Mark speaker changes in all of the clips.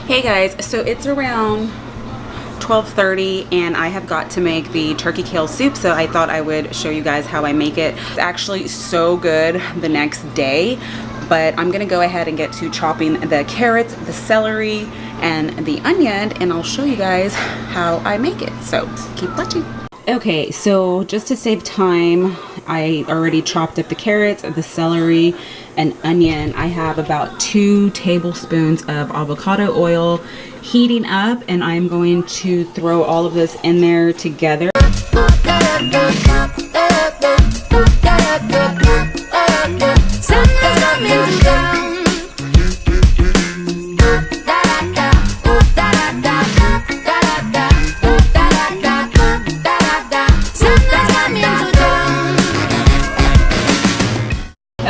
Speaker 1: Hey guys, so it's around 12:30 and I have got to make the turkey kale soup, so I thought I would show you guys how I make it. It's actually so good the next day, but I'm gonna go ahead and get to chopping the carrots, the celery, and the onion, and I'll show you guys how I make it, so keep watching. Okay, so just to save time, I already chopped up the carrots, the celery, and onion. I have about 2 tablespoons of avocado oil heating up, and I'm going to throw all of this in there together.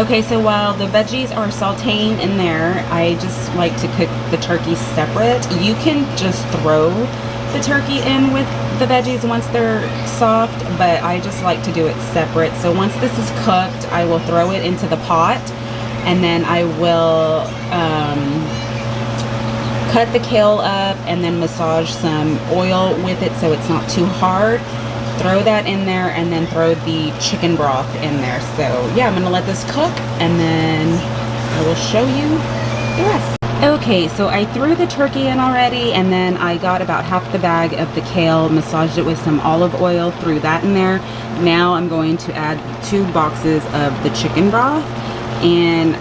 Speaker 1: Okay, so while the veggies are sauteing in there, I just like to cook the turkey separate. You can just throw the turkey in with the veggies once they're soft, but I just like to do it separate. So once this is cooked, I will throw it into the pot, and then I will cut the kale up and then massage some oil with it so it's not too hard. Throw that in there and then throw the chicken broth in there. So yeah, I'm gonna let this cook and then I will show you the rest. Okay, so I threw the turkey in already, and then I got about half the bag of the kale, massaged it with some olive oil, threw that in there. Now I'm going to add 2 boxes of the chicken broth, and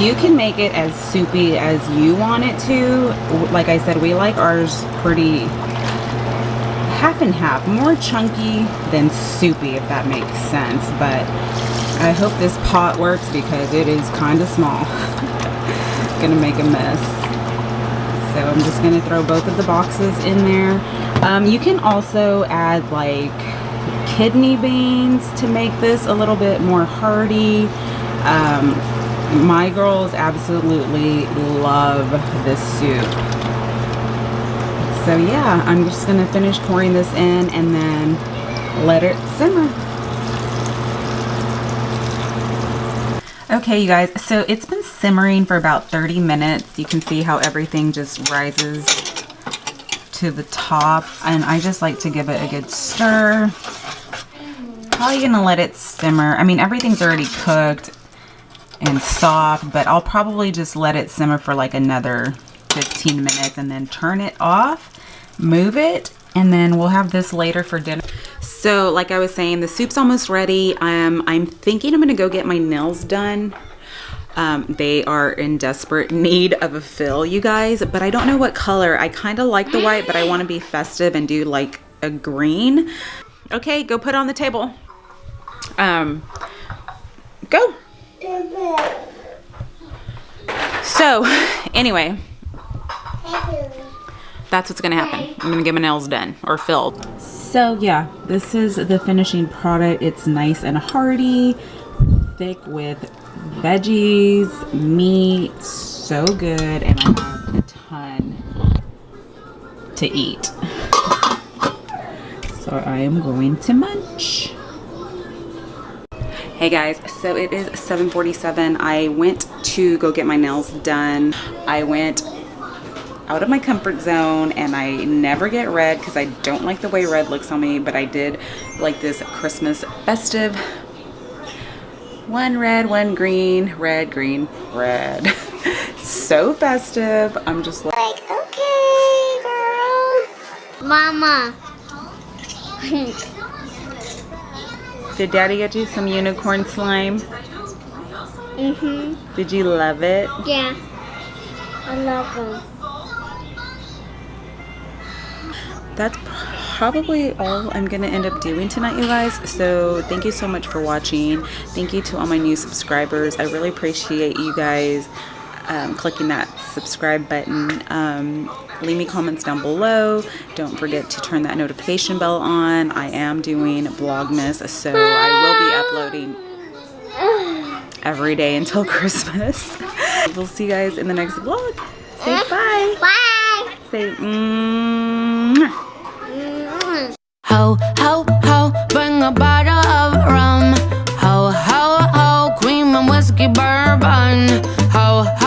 Speaker 1: you can make it as soupy as you want it to. Like I said, we like ours pretty half and half, more chunky than soupy, if that makes sense, but I hope this pot works because it is kind of small. It's gonna make a mess. So I'm just gonna throw both of the boxes in there. You can also add like kidney beans to make this a little bit more hearty. My girls absolutely love this soup. So yeah, I'm just gonna finish pouring this in and then let it simmer. Okay, you guys, so it's been simmering for about 30 minutes. You can see how everything just rises to the top, and I just like to give it a good stir. Probably gonna let it simmer. I mean, everything's already cooked and soft, but I'll probably just let it simmer for like another 15 minutes and then turn it off, move it, and then we'll have this later for dinner. So like I was saying, the soup's almost ready. I'm thinking I'm gonna go get my nails done. They are in desperate need of a fill, you guys, but I don't know what color. I kind of like the white, but I want to be festive and do like a green. Okay, go put it on the table. Go. So anyway, that's what's gonna happen. I'm gonna get my nails done or filled. So yeah, this is the finishing product. It's nice and hearty, thick with veggies, meat, so good, and I have a ton to eat. So I am going to munch. Hey guys, so it is 7:47. I went to go get my nails done. I went out of my comfort zone, and I never get red because I don't like the way red looks on me, but I did like this Christmas festive. 1 red, 1 green, red, green, red. So festive. I'm just like,
Speaker 2: okay, girl. Mama.
Speaker 1: Did Daddy get you some unicorn slime?
Speaker 2: Mm-hmm.
Speaker 1: Did you love it?
Speaker 2: Yeah. I love them.
Speaker 1: That's probably all I'm gonna end up doing tonight, you guys. So thank you so much for watching. Thank you to all my new subscribers. I really appreciate you guys clicking that subscribe button. Leave me comments down below. Don't forget to turn that notification bell on. I am doing Vlogmas, so I will be uploading every day until Christmas. We'll see you guys in the next vlog. Say bye.
Speaker 2: Bye.
Speaker 1: Say
Speaker 3: Ho, ho, ho, bring a bottle of rum. Ho, ho, ho, cream and whiskey bourbon. Ho, ho.